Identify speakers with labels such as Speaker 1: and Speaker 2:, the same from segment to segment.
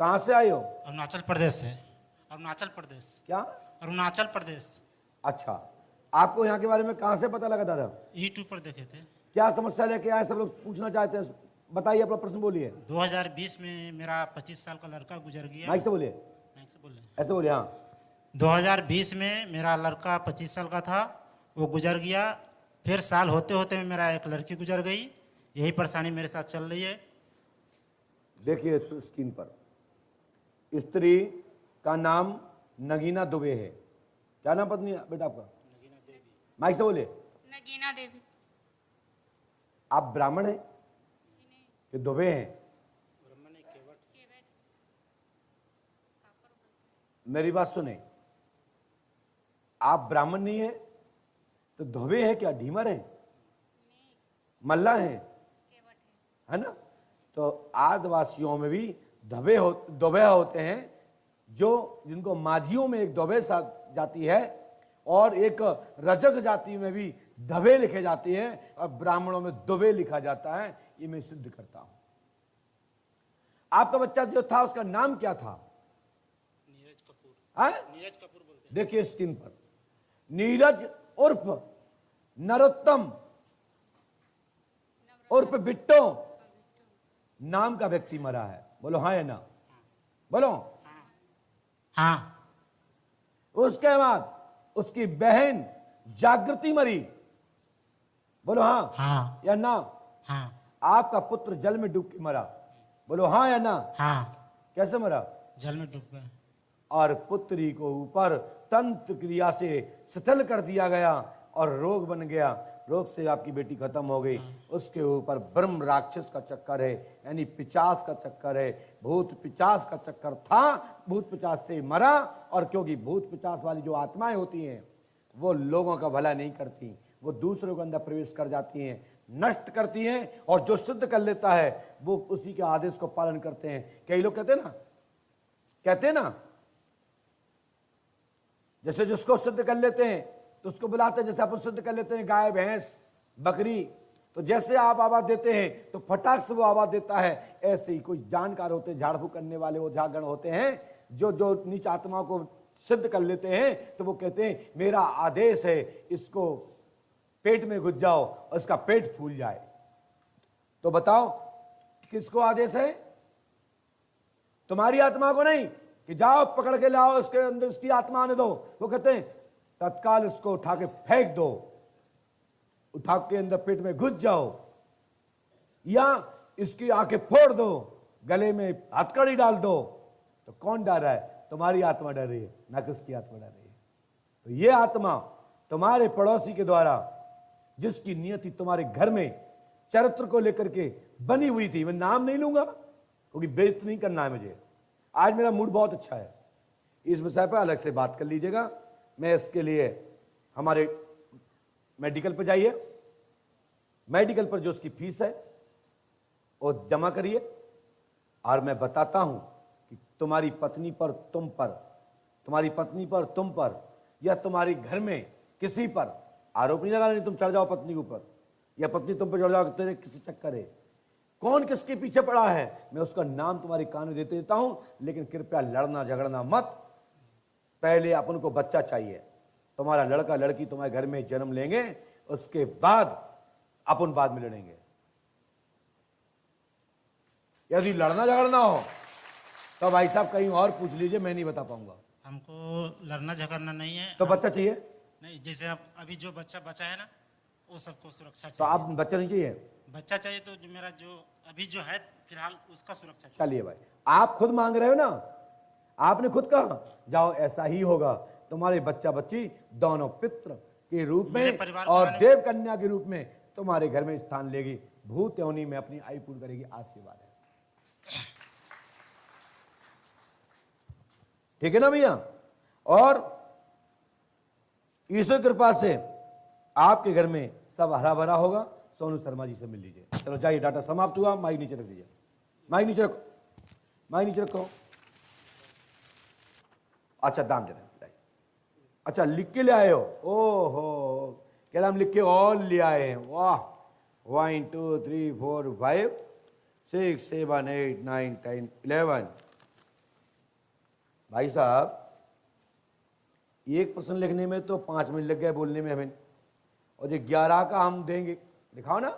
Speaker 1: कहाँ से आए हो?
Speaker 2: अरुणाचल प्रदेश से। अरुणाचल प्रदेश।
Speaker 1: क्या?
Speaker 2: अरुणाचल प्रदेश।
Speaker 1: अच्छा, आपको यहाँ के बारे में कहाँ से पता लगा दादा?
Speaker 2: यूट्यूब पर देखे थे।
Speaker 1: क्या समस्या लेके आए? सब लोग पूछना चाहते हैं, बताइए, अपना प्रश्न बोलिए।
Speaker 2: 2020 में मेरा 25 साल का लड़का गुजर गया।
Speaker 1: माइक से बोलिए।
Speaker 2: माइक से बोले।
Speaker 1: ऐसे बोलिए। हाँ।
Speaker 2: 2020 में मेरा लड़का 25 साल का था, वो गुजर गया। फिर साल होते होते मेरा एक लड़की गुजर गई। यही परेशानी मेरे साथ चल रही है।
Speaker 1: देखिए स्क्रीन पर, स्त्री का नाम नगीना दुबे है। क्या नाम पत्नी बेटा आपका?
Speaker 2: नगीना देवी।
Speaker 1: माइक से बोलिए।
Speaker 3: नगीना देवी।
Speaker 1: आप ब्राह्मण हैं कि दुबे हैं?
Speaker 2: ब्राह्मण केवट।
Speaker 1: मेरी बात सुने, आप ब्राह्मण नहीं है तो धोबे हैं क्या? ढीमर हैं? मल्ला हैं? है ना? तो आदिवासियों में भी धबे होते हैं, जो जिनको माझियों में एक धोबे जाति है और एक रजक जाति में भी धबे लिखे जाते हैं और ब्राह्मणों में दुबे लिखा जाता है। ये मैं सिद्ध करता हूं। आपका बच्चा जो था उसका नाम क्या था?
Speaker 2: नीरज कपूर।
Speaker 1: हाँ?
Speaker 2: नीरज कपूर बोलते हैं।
Speaker 1: देखिए स्क्रीन पर, नीरज उर्फ नरोत्तम उर्फ बिट्टो नाम का व्यक्ति मरा है। बोलो हाँ या ना? बोलो।
Speaker 2: हाँ।
Speaker 1: उसके बाद उसकी बहन जागृति मरी। बोलो हाँ।
Speaker 2: हाँ।
Speaker 1: या ना?
Speaker 2: हाँ।
Speaker 1: आपका पुत्र जल में डूब के मरा। बोलो हाँ या ना?
Speaker 2: हाँ।
Speaker 1: कैसे मरा?
Speaker 2: जल में डूब गए।
Speaker 1: और पुत्री को ऊपर तंत्र क्रिया से शिथिल कर दिया गया और रोग बन गया। रोग से आपकी बेटी खत्म हो गई। उसके ऊपर ब्रह्म राक्षस का चक्कर है, यानी पिचास का चक्कर है। भूत पिचास का चक्कर था, भूत पिचास से मरा। और क्योंकि भूत पिचास वाली जो आत्माएं होती हैं वो लोगों का भला नहीं करती, वो दूसरों के अंदर प्रवेश कर जाती हैं, नष्ट करती हैं। और जो सिद्ध कर लेता है वो उसी के आदेश को पालन करते हैं। कई लोग कहते हैं ना, जैसे जिसको सिद्ध कर लेते हैं तो उसको बुलाते हैं। जैसे अपन सिद्ध कर लेते हैं गाय, भैंस, बकरी, तो जैसे आप आवाज देते हैं तो फटाक से वो आवाज देता है। ऐसे ही कोई जानकार होते हैं, झाड़ फूक करने वाले वो जागरण होते हैं, जो नीच आत्माओं को सिद्ध कर लेते हैं। तो वो कहते हैं मेरा आदेश है, इसको पेट में घुस जाओ और इसका पेट फूल जाए। तो बताओ किसको आदेश है? तुम्हारी आत्मा को नहीं कि जाओ पकड़ के लाओ, उसके अंदर उसकी आत्मा आने दो। वो कहते हैं तत्काल इसको उठा के फेंक दो, उठा के अंदर पेट में घुस जाओ, या इसकी आंखें फोड़ दो, गले में हथकड़ी डाल दो। तो कौन डर रहा है? तुम्हारी आत्मा डर रही है, ना कि उसकी आत्मा डर रही है। तो ये आत्मा तुम्हारे पड़ोसी के द्वारा, जिसकी नियति तुम्हारे घर में चरित्र को लेकर के बनी हुई थी, मैं नाम नहीं लूंगा क्योंकि बेइज्जत नहीं करना है मुझे। आज मेरा मूड बहुत अच्छा है, इस विषय पर अलग से बात कर लीजिएगा। मैं इसके लिए हमारे मेडिकल पर जाइए, मेडिकल पर जो उसकी फीस है वो जमा करिए। और मैं बताता हूं कि तुम्हारी पत्नी पर, तुम पर, तुम्हारी पत्नी पर, तुम पर, या तुम्हारे घर में किसी पर आरोप नहीं लगाना। नहीं तुम चढ़ जाओ पत्नी के ऊपर, या पत्नी तुम पर चढ़ जाओ, तेरे किसी चक्कर है। कौन किसके पीछे पड़ा है मैं उसका नाम तुम्हारे कान में देते देता हूं। लेकिन कृपया लड़ना झगड़ना मत। पहले अपन को बच्चा चाहिए। तुम्हारा लड़का लड़की तुम्हारे घर में जन्म लेंगे, उसके बाद अपन बाद में लड़ेंगे। यदि लड़ना झगड़ना हो तो भाई साहब कहीं और पूछ लीजिए, मैं नहीं बता पाऊंगा।
Speaker 2: हमको लड़ना झगड़ना नहीं है।
Speaker 1: तो बच्चा चाहिए?
Speaker 2: नहीं, जैसे अभी जो बच्चा बचा है ना, वो सबको सुरक्षा
Speaker 1: तो
Speaker 2: चाहिए।
Speaker 1: आप बच्चा नहीं चाहिए?
Speaker 2: बच्चा चाहिए तो जो मेरा जो अभी जो है फिलहाल उसका सुरक्षा चाहिए।
Speaker 1: चलिए भाई, आप खुद मांग रहे हो ना, आपने खुद कहा जाओ, ऐसा ही होगा। तुम्हारे बच्चा बच्ची दोनों पितृ के रूप में और देव कन्या के रूप में तुम्हारे घर में स्थान लेगी। भूत योनि में अपनी आयु पूर्ण करेगी। आशीर्वाद है, ठीक है ना भैया? और ईश्वर कृपा से आपके घर में सब हरा भरा होगा। सोनू शर्मा जी से मिल लीजिए। चलो जाइए, डाटा समाप्त हुआ। माइक नीचे रख दीजिए, माइक नीचे रखो, माइक नीचे रखो। अच्छा दाम दे रहे हैं। अच्छा लिख के ले आए हो? ओहो, क्या नाम लिख के और ले आए हैं? वाह, 1 2 3 4 5 6 7 8 9 10 11 भाई साहब, एक प्रश्न लिखने में तो 5 मिनट लग गए बोलने में हमें, और ये 11 का हम देंगे, दिखाओ ना,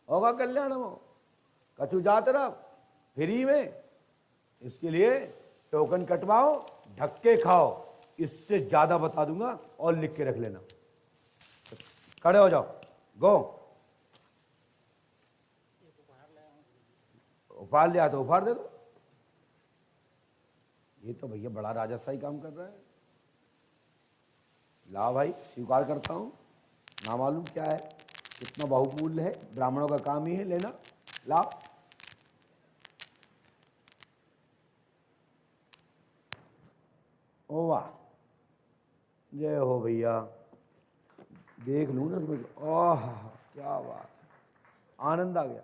Speaker 1: होगा कल्याण हो कछु जात रहा फ्री में। इसके लिए टोकन कटवाओ, ढक के खाओ, इससे ज्यादा बता दूंगा और लिख के रख लेना। खड़े हो जाओ, गो। उपहार लिया तो उपहार दे दो। ये तो भैया बड़ा राजस्वाही काम कर रहा है। लाओ भाई, स्वीकार करता हूं, ना मालूम क्या है, कितना बहुमूल्य है, ब्राह्मणों का काम ही है लेना। लाओ, ओ वाह, जय हो भैया। देख लूं ना समझ, ओह क्या बात है, आनंद आ गया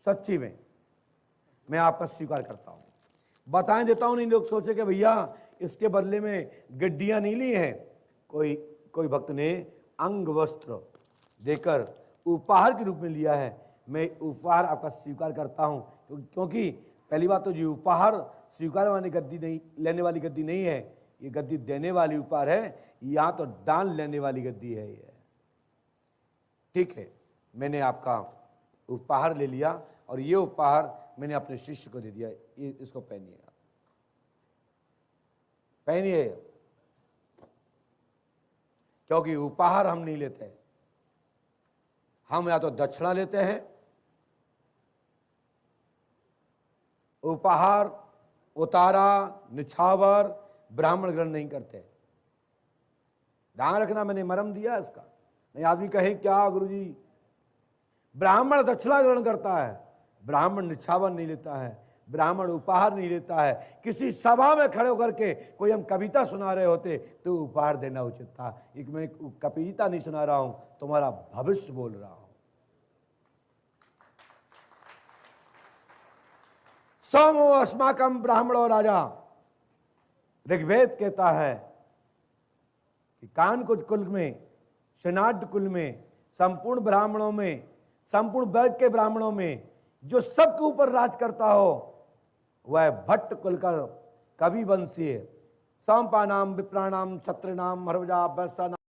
Speaker 1: सच्ची में। मैं आपका स्वीकार करता हूं। बताएं देता हूं, नहीं लोग सोचे कि भैया इसके बदले में गड्डियां नहीं ली हैं। कोई भक्त ने अंग वस्त्र देकर उपहार के रूप में लिया है। मैं उपहार आपका स्वीकार करता हूं, क्योंकि पहली बात तो ये उपहार स्वीकार वाली गद्दी नहीं, लेने वाली गद्दी नहीं है, ये गद्दी देने वाली उपहार है। यहां तो दान लेने वाली गद्दी है ये। ठीक है, मैंने आपका उपहार ले लिया और ये उपहार मैंने अपने शिष्य को दे दिया। ये इसको पहनिए, पहनिए, क्योंकि उपहार हम नहीं लेते, हम या तो दक्षिणा लेते हैं। उपहार, उतारा, निछावर ब्राह्मण ग्रहण नहीं करते। ध्यान रखना, मैंने मरम दिया इसका। नहीं आदमी कहे क्या गुरुजी, ब्राह्मण दक्षिणा ग्रहण करता है, ब्राह्मण निछावर नहीं लेता है, ब्राह्मण उपहार नहीं लेता है। किसी सभा में खड़े होकर के कोई हम कविता सुना रहे होते तो उपहार देना उचित था। एक मैं कविता नहीं सुना रहा हूं, तुम्हारा भविष्य बोल रहा हूं। समो अस्माकम ब्राह्मणो राजा, ऋग्वेद कहता है कि कानकुज कुल में, शनाढ़ कुल में, संपूर्ण ब्राह्मणों में, संपूर्ण वर्ग के ब्राह्मणों में जो सबके ऊपर राज करता हो वह भट्ट कुल का कवि वंशी है। सांपानाम, विप्राणाम, क्षत्रिनाम, हरवजा, वैश्यानाम